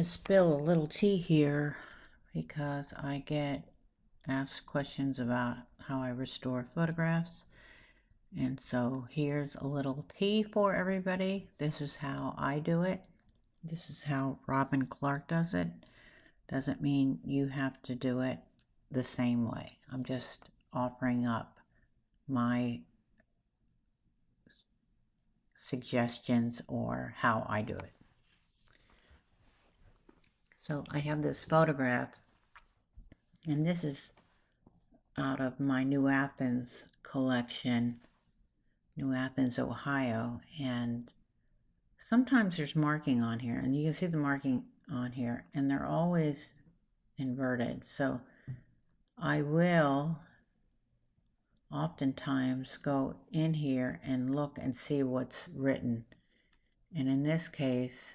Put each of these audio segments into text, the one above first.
to spill a little tea here because I get asked questions about how I restore photographs. And so here's a little tea for everybody. This is how I do it. This is how Robin Clark does it. Doesn't mean you have to do it the same way. I'm just offering up my suggestions or how I do it. So I have this photograph, and this is out of my New Athens collection, New Athens, Ohio, and sometimes there's marking on here, and you can see the marking on here, and they're always inverted. So I will oftentimes go in here and look and see what's written. And in this case,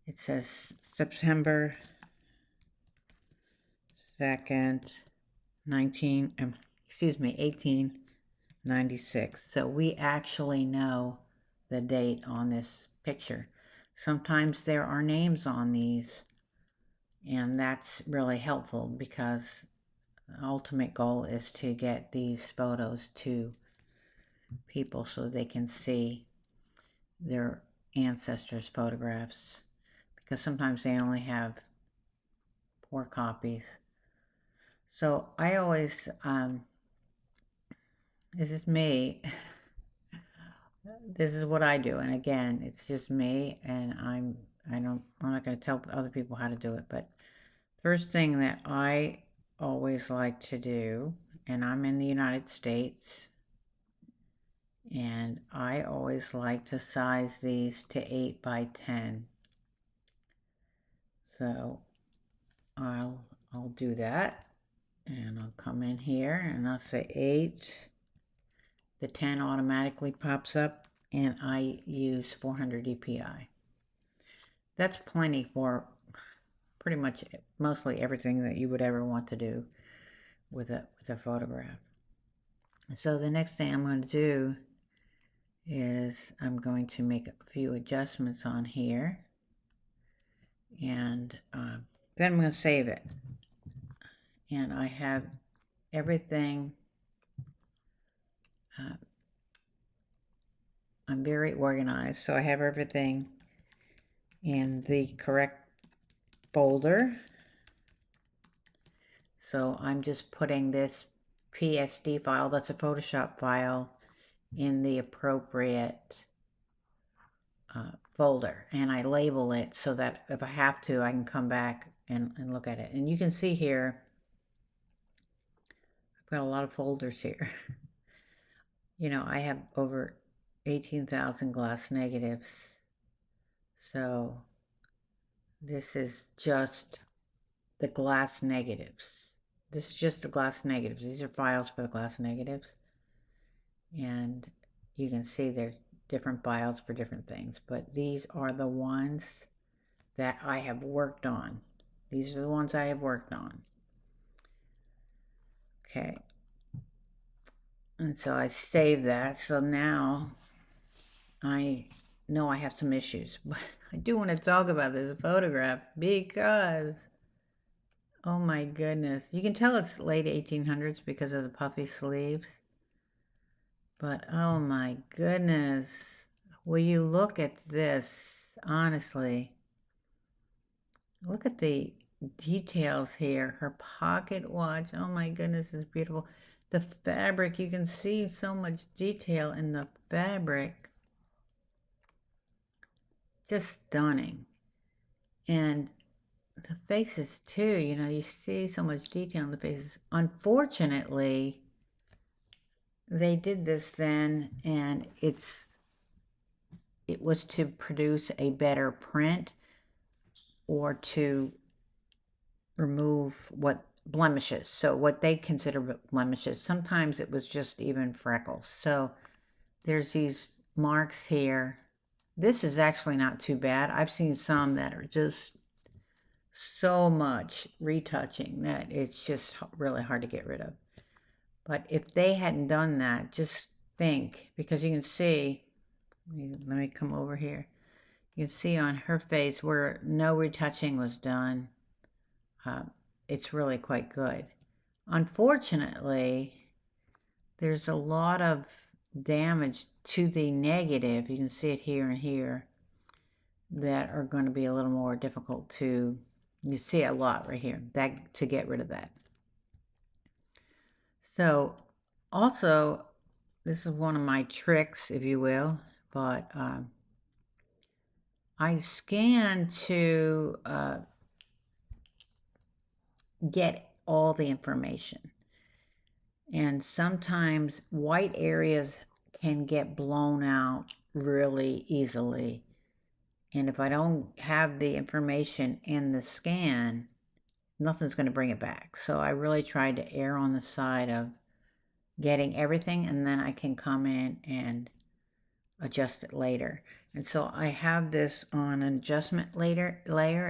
it says September 2nd, 1896. So we actually know the date on this picture. Sometimes there are names on these, and that's really helpful because the ultimate goal is to get these photos to people so they can see their ancestors' photographs, because sometimes they only have 4 copies. So I always, this is me. This is what I do, and again, it's just me, and I'm not going to tell other people how to do it. But first thing that I always like to do, and I'm in the United States, and I always like to size these to 8 by 10. So I'll do that, and I'll come in here and I'll say 8. The 10 automatically pops up, and I use 400 dpi. That's plenty for pretty much mostly everything that you would ever want to do with a photograph. So the next thing I'm going to do is I'm going to make a few adjustments on here, and then I'm going to save it. And I have everything. I'm very organized, so I have everything in the correct folder. So I'm just putting this PSD file, that's a Photoshop file, in the appropriate folder, and I label it so that if I have to, I can come back and look at it. And you can see here, I've got a lot of folders here. You know, I have over 18,000 glass negatives. So this is just the glass negatives. This is just the glass negatives. These are files for the glass negatives. And you can see there's different files for different things. But these are the ones that I have worked on. These are the ones I have worked on. Okay. And so I save that. So now I know I have some issues, but I do want to talk about this photograph because, oh my goodness, you can tell it's late 1800s because of the puffy sleeves, but oh my goodness, will you look at this, honestly, look at the details here. Her pocket watch, oh my goodness, is beautiful. The fabric, you can see so much detail in the fabric. Just stunning. And the faces too, you know, you see so much detail in the faces. Unfortunately, they did this then, and it was to produce a better print or to remove what blemishes. So what they consider blemishes, sometimes it was just even freckles. So there's these marks here. This is actually not too bad. I've seen some that are just so much retouching that it's just really hard to get rid of. But if they hadn't done that, just think, because you can see, let me come over here. You can see on her face where no retouching was done. It's really quite good. Unfortunately, there's a lot of damage to the negative. You can see it here and here that are going to be a little more difficult to, you see a lot right here, that to get rid of that. So also, this is one of my tricks, if you will, but I scan to get all the information. And sometimes white areas can get blown out really easily. And if I don't have the information in the scan, nothing's going to bring it back. So I really tried to err on the side of getting everything, and then I can come in and adjust it later. And so I have this on an adjustment layer.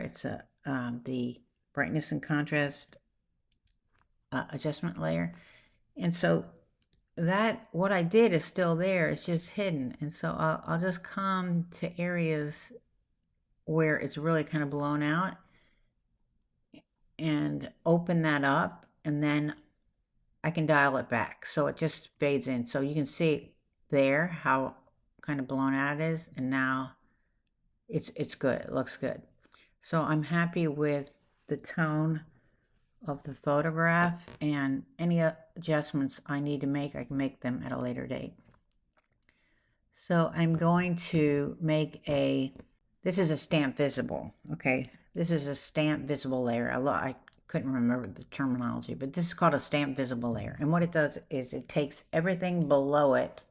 It's the brightness and contrast adjustment layer. And so that, what I did is still there, it's just hidden. And so I'll just come to areas where it's really kind of blown out and open that up, and then I can dial it back so it just fades in. So you can see there how kind of blown out it is, and now it's good. It looks good. So I'm happy with the tone of the photograph, and any adjustments I need to make, I can make them at a later date. So I'm going to make this is a stamp visible, okay? This is a stamp visible layer. I couldn't remember the terminology, but this is called a stamp visible layer. And what it does is it takes everything below it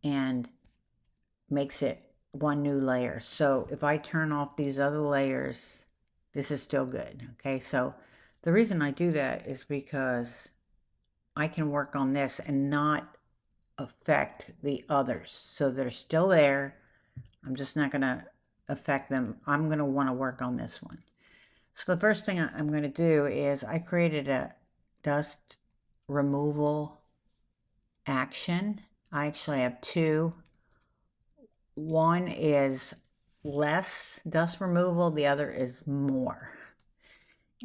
and makes it one new layer. So if I turn off these other layers, this is still good, okay? So the reason I do that is because I can work on this and not affect the others. So they're still there. I'm just not going to affect them. I'm going to want to work on this one. So the first thing I'm going to do is I created a dust removal action. I actually have two. One is less dust removal, the other is more.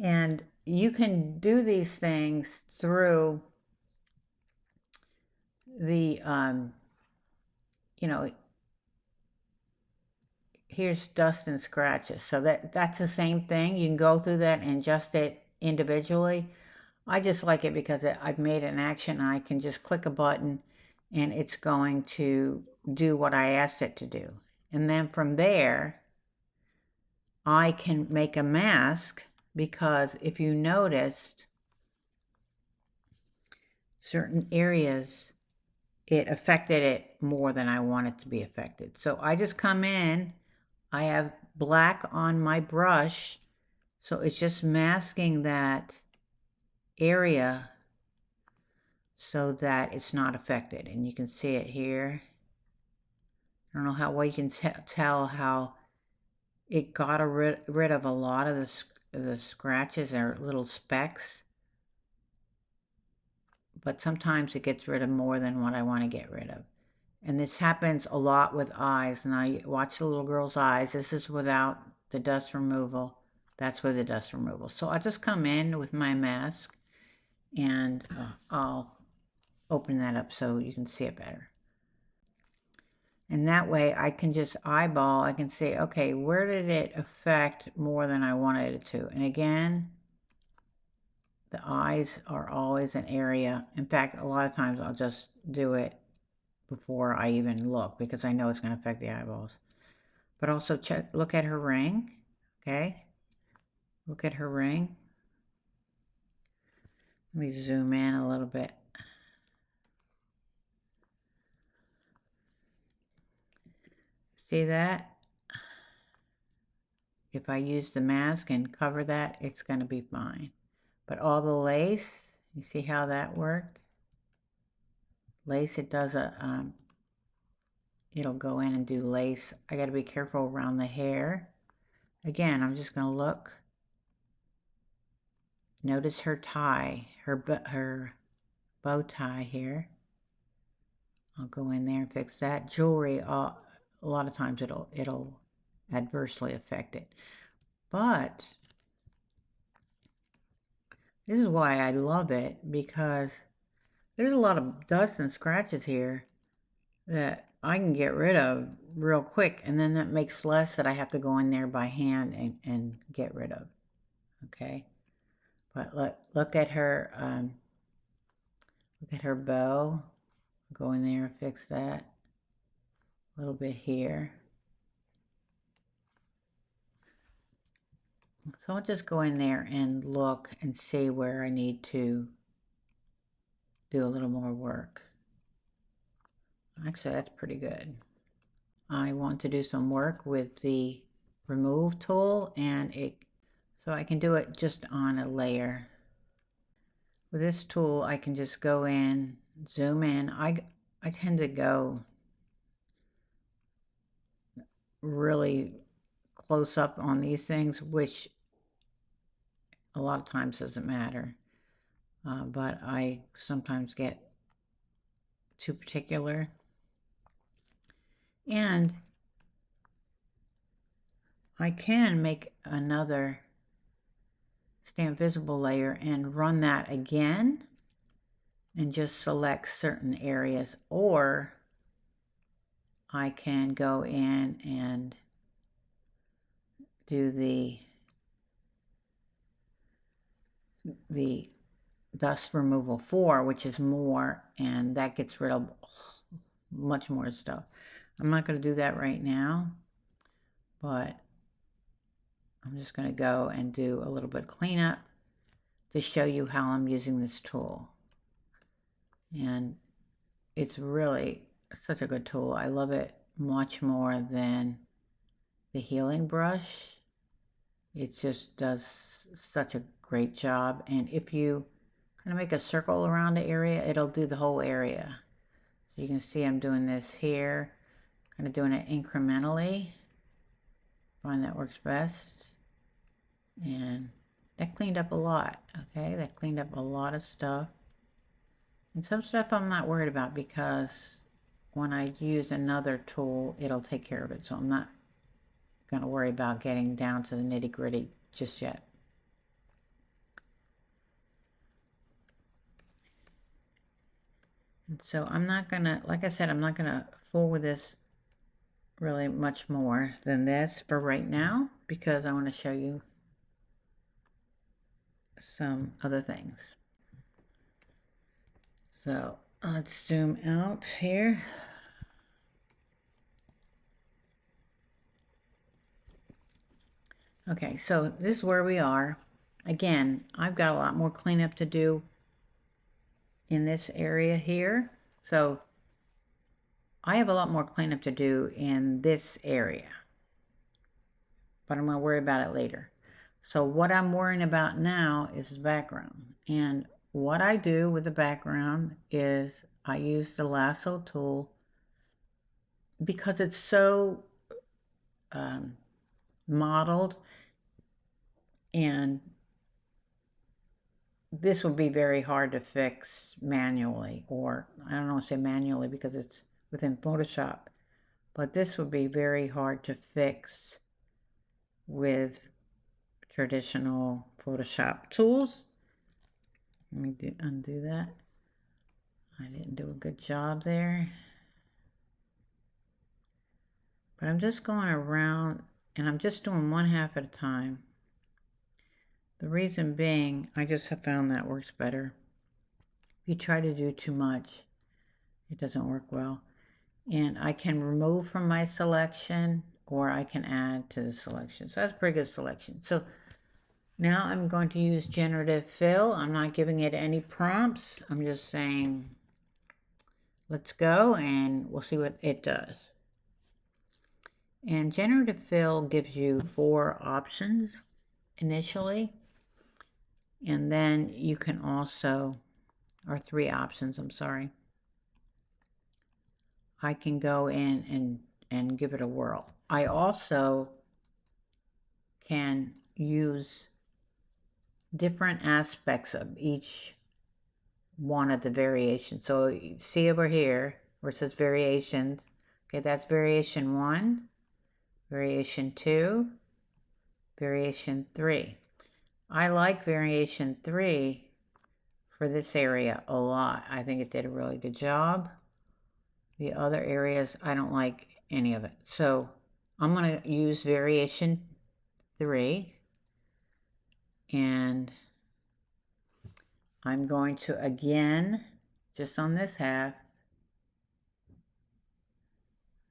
And you can do these things through the, here's dust and scratches. So that's the same thing. You can go through that and adjust it individually. I just like it because I've made an action, and I can just click a button and it's going to do what I asked it to do. And then from there, I can make a mask, because if you noticed, certain areas, it affected it more than I want it to be affected. So I just come in, I have black on my brush, so it's just masking that area so that it's not affected. And you can see it here. I don't know how well you can tell how it got rid of a lot of the scratches or little specks. But sometimes it gets rid of more than what I want to get rid of. And this happens a lot with eyes. And I watch the little girl's eyes. This is without the dust removal. That's with the dust removal. So I'll just come in with my mask, and I'll open that up so you can see it better. And that way I can just eyeball, I can say, okay, where did it affect more than I wanted it to? And again, the eyes are always an area. In fact, a lot of times I'll just do it before I even look, because I know it's going to affect the eyeballs. But also look at her ring, okay? Look at her ring. Let me zoom in a little bit. See that? If I use the mask and cover that, it's going to be fine. But all the lace, you see how that worked? Lace, it does it'll go in and do lace. I got to be careful around the hair. Again, I'm just going to look. Notice her tie, her bow tie here. I'll go in there and fix that. Jewelry, a lot of times it'll adversely affect it. But this is why I love it, because there's a lot of dust and scratches here that I can get rid of real quick, and then that makes less that I have to go in there by hand and get rid of. Okay, but look at her bow. Go in there and fix that. A little bit here. So I'll just go in there and look and see where I need to do a little more work. Actually, that's pretty good. I want to do some work with the remove tool, and so I can do it just on a layer. With this tool, I can just go in, zoom in. I tend to go really close up on these things, which a lot of times doesn't matter. But I sometimes get too particular. And I can make another stamp visible layer and run that again and just select certain areas, or I can go in and do the dust removal 4, which is more, and that gets rid of much more stuff. I'm not going to do that right now, but I'm just going to go and do a little bit of cleanup to show you how I'm using this tool. And it's really such a good tool. I love it much more than the healing brush. It just does such a great job. And if you kind of make a circle around the area, it'll do the whole area. So you can see I'm doing this here, kind of doing it incrementally. Find that works best. And that cleaned up a lot, okay? That cleaned up a lot of stuff. And some stuff I'm not worried about, because when I use another tool, it'll take care of it. So I'm not going to worry about getting down to the nitty-gritty just yet. And so I'm not going to, like I said, I'm not going to fool with this really much more than this for right now, because I want to show you some other things. So let's zoom out here. Okay, so this is where we are. Again, I've got a lot more cleanup to do in this area here. So I have a lot more cleanup to do in this area, but I'm going to worry about it later. So what I'm worrying about now is the background. And what I do with the background is I use the lasso tool, because it's so modeled, and this would be very hard to fix manually, or I don't want to say manually because it's within Photoshop, but this would be very hard to fix with traditional Photoshop tools. Let me undo that. I didn't do a good job there. But I'm just going around, and I'm just doing one half at a time. The reason being, I just have found that works better. If you try to do too much, it doesn't work well. And I can remove from my selection, or I can add to the selection. So that's a pretty good selection. So now I'm going to use generative fill. I'm not giving it any prompts. I'm just saying, let's go, and we'll see what it does. And generative fill gives you 4 options initially. And then you can also, or 3 options, I'm sorry. I can go in and give it a whirl. I also can use different aspects of each one of the variations. So you see over here where it says variations. Okay, that's variation 1. variation 2, variation 3. I like variation 3 for this area a lot. I think it did a really good job. The other areas, I don't like any of it. So I'm going to use variation 3, and I'm going to, again, just on this half,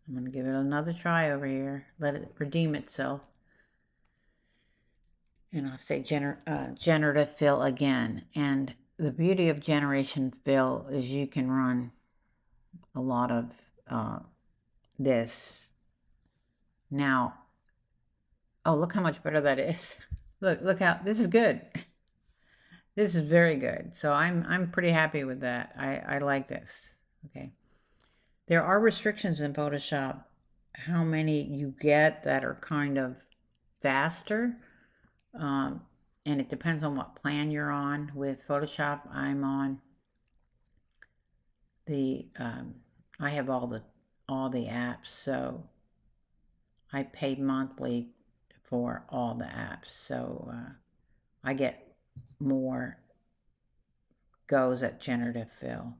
I'm going to give it another try over here, let it redeem itself. And I'll say generative fill again. And the beauty of generation fill is you can run a lot of this. Now, oh, look how much better that is. Look how, this is good. This is very good. So I'm pretty happy with that. I like this. Okay. There are restrictions in Photoshop how many you get that are kind of faster. And it depends on what plan you're on. With Photoshop, I'm on the, I have all the apps, so I paid monthly for all the apps. So I get more goes at generative fill.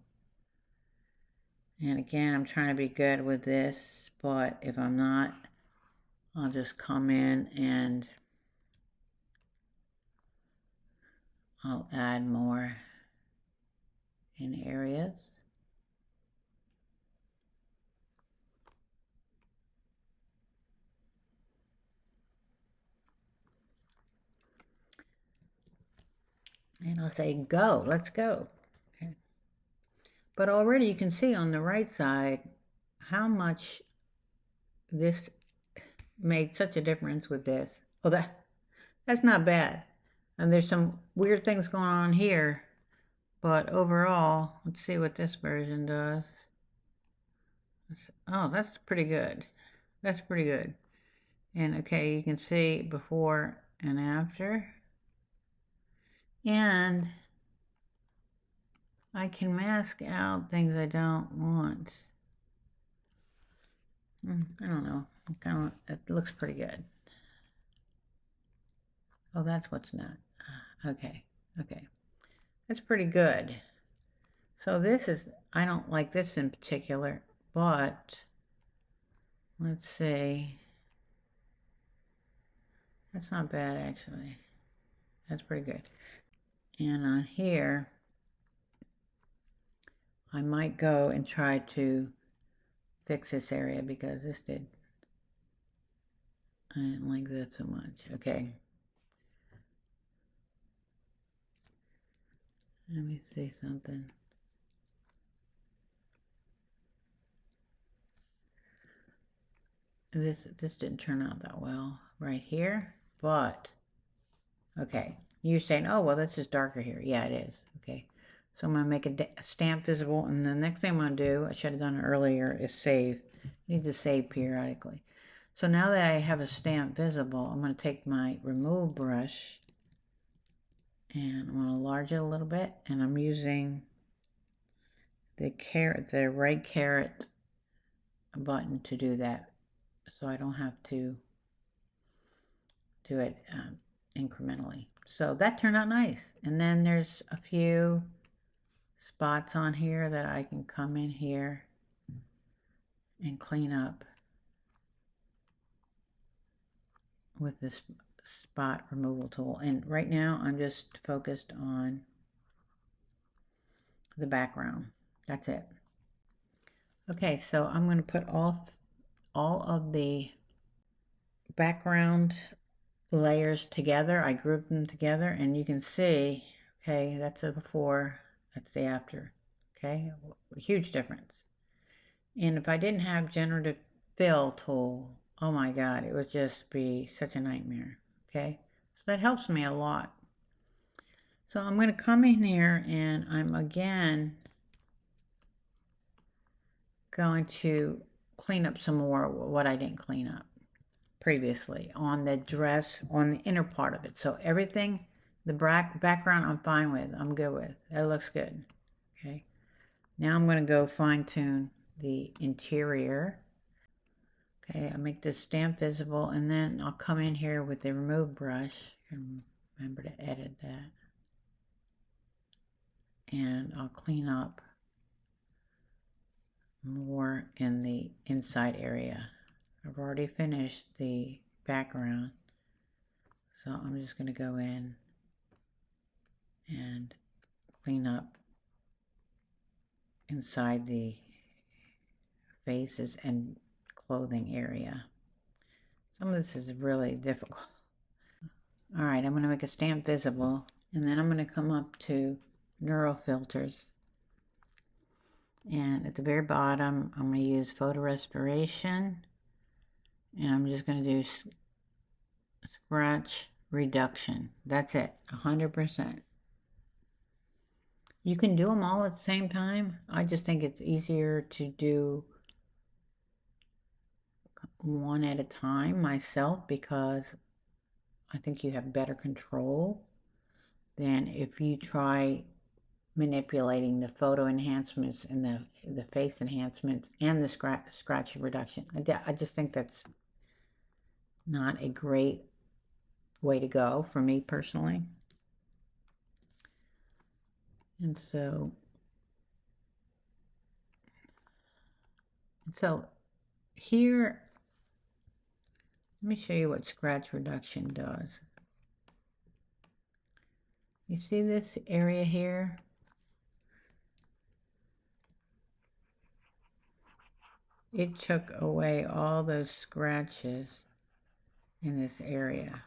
And again, I'm trying to be good with this, but if I'm not, I'll just come in and I'll add more in areas. And I'll say go, let's go. Okay. But already you can see on the right side how much this made such a difference with this. Oh, that's not bad. And there's some weird things going on here, but overall, let's see what this version does. Oh, that's pretty good. That's pretty good. And okay, you can see before and after. And I can mask out things I don't want. I don't know. It looks pretty good. Oh, that's what's not. Okay. That's pretty good. So this is, I don't like this in particular, but let's see. That's not bad, actually. That's pretty good. And on here, I might go and try to fix this area because I didn't like that so much. Okay. Let me see something. This didn't turn out that well right here, but okay. You're saying, oh, well, this is darker here. Yeah, it is. Okay. So I'm going to make a stamp visible, and the next thing I'm going to do, I should have done it earlier, is save. You need to save periodically. So now that I have a stamp visible, I'm going to take my remove brush, and I'm going to enlarge it a little bit, and I'm using the right caret button to do that, so I don't have to do it incrementally. So that turned out nice. And then there's a few spots on here that I can come in here and clean up with this spot removal tool. And right now I'm just focused on the background. That's it. Okay, so I'm going to put all of the background layers together. I grouped them together, and you can see, okay, that's the before, that's the after. Okay, a huge difference. And if I didn't have generative fill tool, oh my god, it would just be such a nightmare. Okay, so that helps me a lot. So I'm going to come in here, and I'm again going to clean up some more what I didn't clean up previously on the dress, on the inner part of it. So everything, the background I'm fine with, I'm good with. That looks good. Okay, now I'm going to go fine tune the interior. Okay, I make this stamp visible, and then I'll come in here with the remove brush. And remember to edit that. And I'll clean up more in the inside area. I've already finished the background, so I'm just going to go in and clean up inside the faces and clothing area. Some of this is really difficult. All right, I'm going to make a stamp visible, and then I'm going to come up to neural filters. And at the very bottom, I'm going to use photo restoration, and I'm just going to do scratch reduction. That's it, 100%. You can do them all at the same time. I just think it's easier to do one at a time myself, because I think you have better control than if you try manipulating the photo enhancements and the face enhancements and the scratch reduction. I just think that's not a great way to go for me personally. And so here, let me show you what scratch reduction does. You see this area here? It took away all those scratches in this area.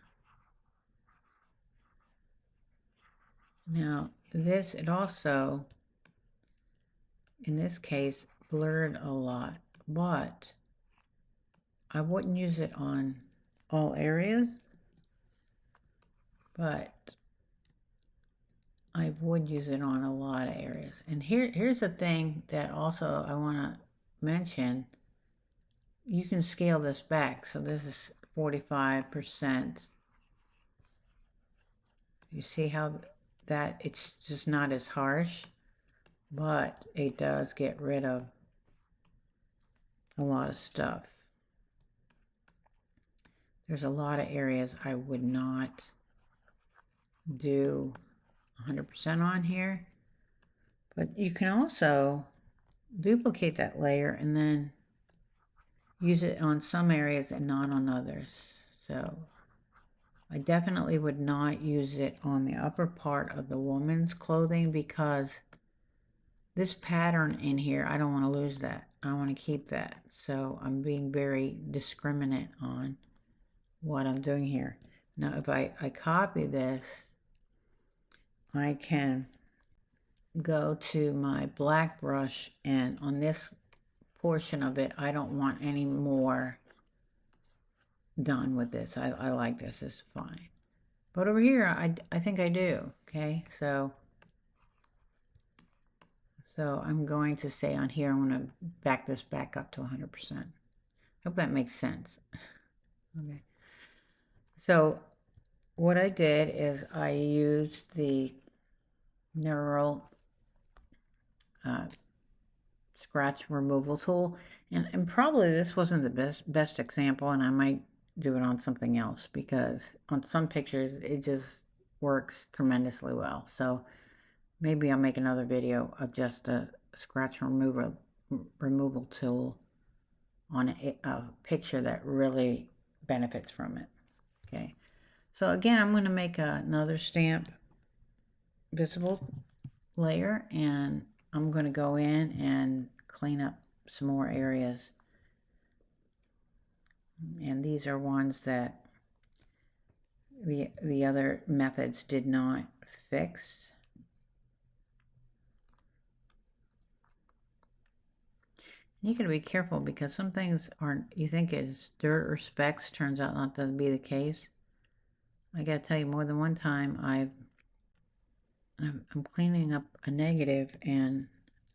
Now this, it also, in this case, blurred a lot, but I wouldn't use it on all areas, but I would use it on a lot of areas. And here's the thing that also I want to mention. You can scale this back. So this is 45%. You see how that it's just not as harsh, but it does get rid of a lot of stuff. There's a lot of areas I would not do 100% on here, but you can also duplicate that layer and then use it on some areas and not on others. So I definitely would not use it on the upper part of the woman's clothing, because this pattern in here, I don't want to lose that. I want to keep that. So I'm being very discriminate on what I'm doing here. Now if I copy this, I can go to my black brush, and on this portion of it, I don't want any more done with this. I like this, it's fine. But over here, I think I do, okay? So I'm going to say on here, I'm going to back this back up to 100%. Hope that makes sense. Okay. So what I did is I used the neural scratch removal tool, and probably this wasn't the best example, and I might do it on something else, because on some pictures it just works tremendously well. So maybe I'll make another video of just a scratch removal tool on a picture that really benefits from it. Okay, so again, I'm going to make another stamp visible layer, and I'm going to go in and clean up some more areas. And these are ones that the other methods did not fix. You got to be careful, because some things aren't, you think it's dirt or specks, turns out not to be the case. I got to tell you, more than one time I'm cleaning up a negative, and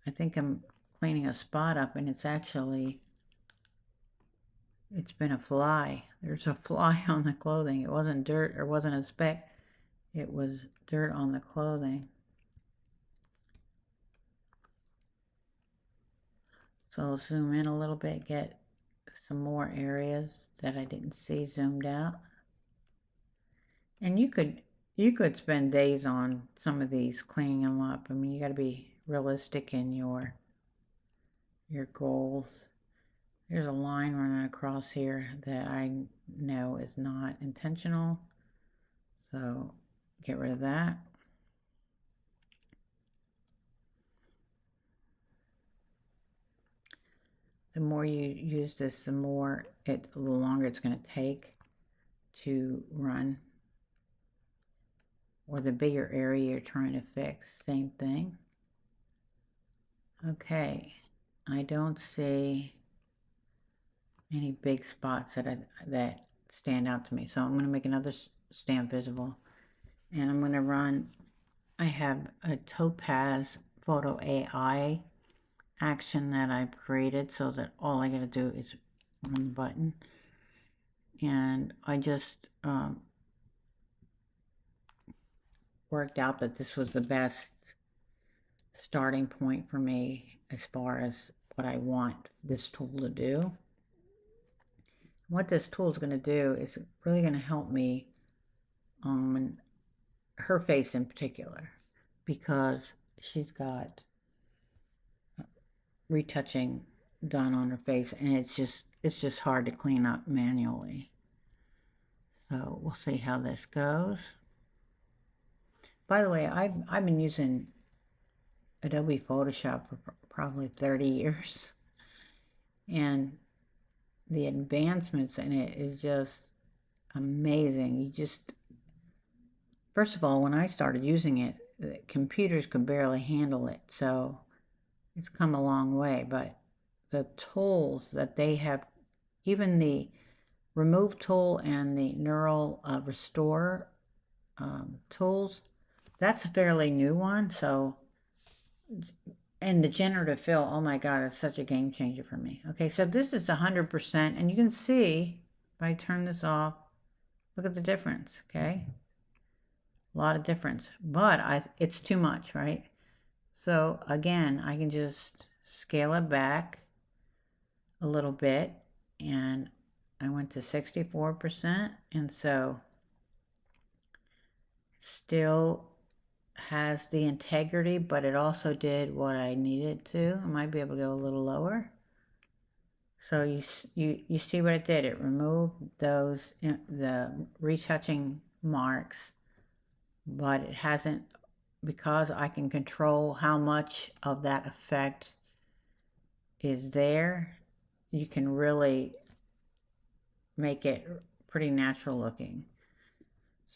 I think I'm cleaning a spot up, and it's been a fly. There's a fly on the clothing. It wasn't dirt, or wasn't a speck. It was dirt on the clothing. So I'll zoom in a little bit, get some more areas that I didn't see zoomed out. And you could spend days on some of these, cleaning them up. I mean, you got to be realistic in your goals. There's a line running across here that I know is not intentional. So get rid of that. The more you use this, the longer it's going to take to run. Or the bigger area you're trying to fix, same thing. Okay, I don't see any big spots that stand out to me. So I'm going to make another stamp visible. And I'm going to run, I have a Topaz Photo AI action that I've created so that all I got to do is run the button. And I just worked out that this was the best starting point for me as far as what I want this tool to do. What this tool is going to do is really going to help me on her face in particular, because she's got retouching done on her face, and it's just hard to clean up manually. So we'll see how this goes. By the way, I've been using Adobe Photoshop for probably 30 years, and the advancements in it is just amazing. First of all, when I started using it, the computers could barely handle it, so it's come a long way. But the tools that they have, even the remove tool and the neural restore tools, that's a fairly new one. So, and the generative fill, oh my God, it's such a game changer for me. Okay, so this is 100%, and you can see if I turn this off, look at the difference. Okay, a lot of difference, but it's too much, right? So again, I can just scale it back a little bit, and I went to 64%, and so still has the integrity, but it also did what I needed to. I might be able to go a little lower. So you see what it did. It removed those, the retouching marks, but it hasn't, because I can control how much of that effect is there. You can really make it pretty natural looking.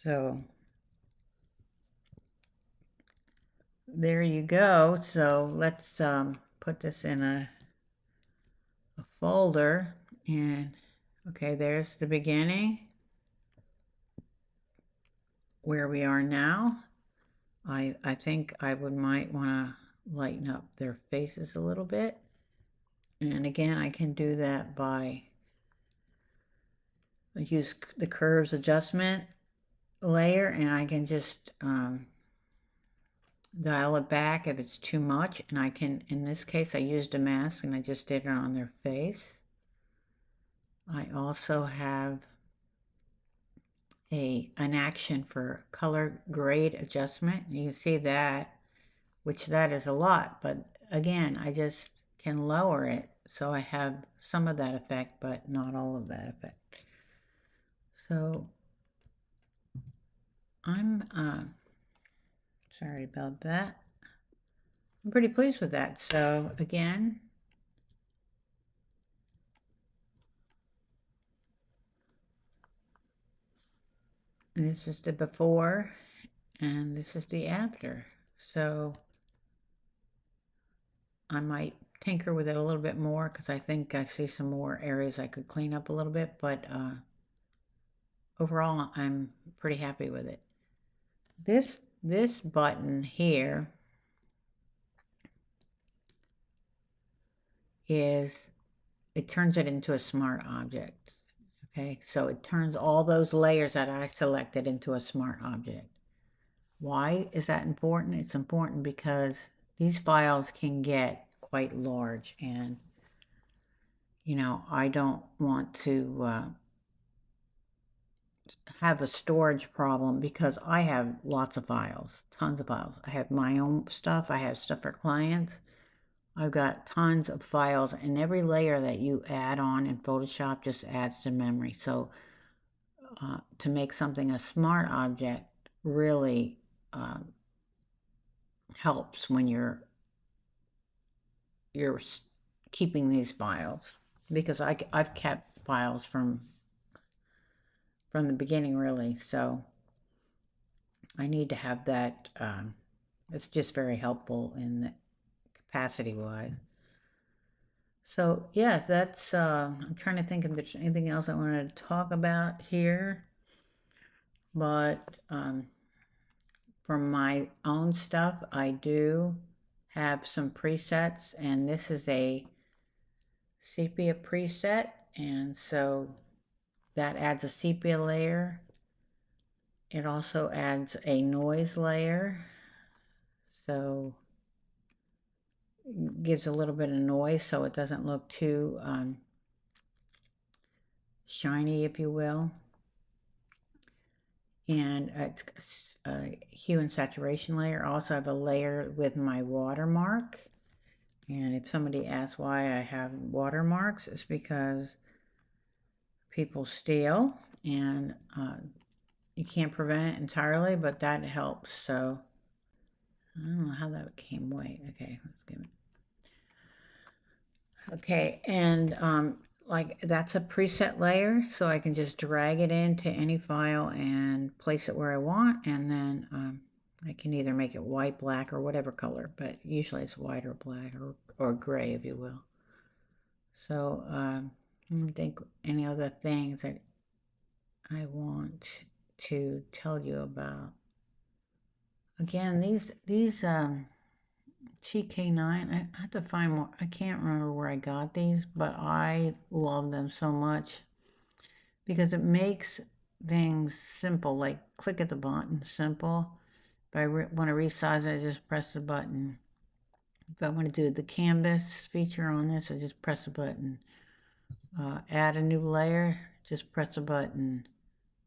So there you go. So let's put this in a folder, and okay, there's the beginning where we are now. I think I might want to lighten up their faces a little bit, and again I can do that by use the curves adjustment layer, and I can just dial it back if it's too much, and I can, in this case I used a mask and I just did it on their face. I also have an action for color grade adjustment. You can see that, which that is a lot, but again I just can lower it so I have some of that effect but not all of that effect. So I'm sorry about that. I'm pretty pleased with that. So again, this is the before and this is the after. So I might tinker with it a little bit more because I think I see some more areas I could clean up a little bit, but overall I'm pretty happy with it. This button here it turns it into a smart object. Okay, so it turns all those layers that I selected into a smart object. Why is that important? It's important because these files can get quite large, and you know, I don't want to have a storage problem because I have lots of files, tons of files. I have my own stuff. I have stuff for clients. I've got tons of files, and every layer that you add on in Photoshop just adds to memory. So to make something a smart object really helps when you're keeping these files, because I've kept files from the beginning, really. So I need to have that. It's just very helpful in the capacity wise. So yeah, that's, I'm trying to think if there's anything else I wanted to talk about here, but from my own stuff, I do have some presets, and this is a sepia preset, and so that adds a sepia layer. It also adds a noise layer, so it gives a little bit of noise so it doesn't look too shiny, if you will. And it's a hue and saturation layer. Also, I have a layer with my watermark. And if somebody asks why I have watermarks, it's because people steal, and you can't prevent it entirely, but that helps. So I don't know how that became white. Okay, let's give it. Okay, and like that's a preset layer, so I can just drag it into any file and place it where I want, and then I can either make it white, black, or whatever color, but usually it's white or black or gray, if you will. So let me think any other things that I want to tell you about. Again, these TK9, I have to find more. I can't remember where I got these, but I love them so much because it makes things simple, like click at the button, simple. If I want to resize it, I just press the button. If I want to do the canvas feature on this, I just press a button. Add a new layer, just press a button.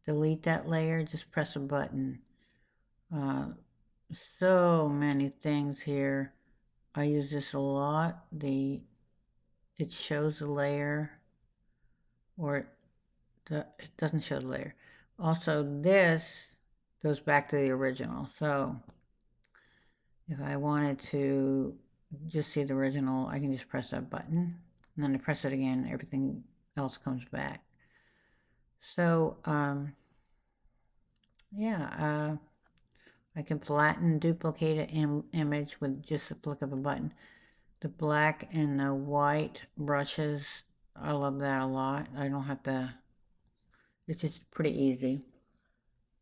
Delete that layer, just press a button. So many things here. I use this a lot. It shows the layer, or it doesn't show the layer. Also, this goes back to the original. So if I wanted to just see the original, I can just press that button, and then I press it again, everything else comes back. So yeah, I can flatten, duplicate an image with just a click of a button. The black and the white brushes, I love that a lot. I don't have to, it's just pretty easy.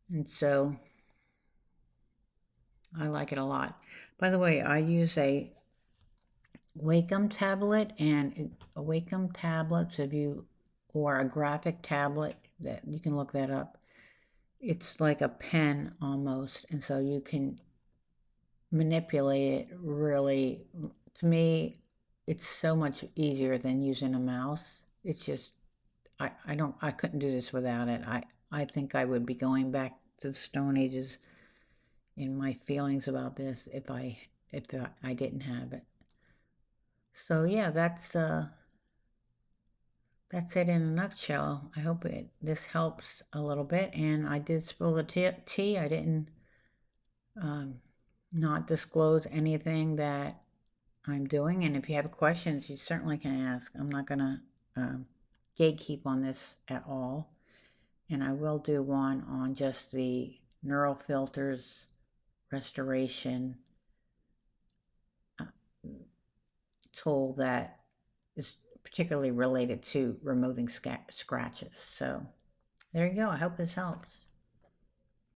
And so I like it a lot. By the way, I use a Wacom tablet, and a Wacom tablet, if you, or a graphic tablet, that you can look that up. It's like a pen almost, and so you can manipulate it really. To me, it's so much easier than using a mouse. It's just, I couldn't do this without it. I think I would be going back to the Stone Ages in my feelings about this if I didn't have it. So yeah, that's it in a nutshell. I hope this helps a little bit. And I did spill the tea. I didn't not disclose anything that I'm doing. And if you have questions, you certainly can ask. I'm not going to gatekeep on this at all. And I will do one on just the neural filters restoration tool that is particularly related to removing scratches. So there you go. I hope this helps.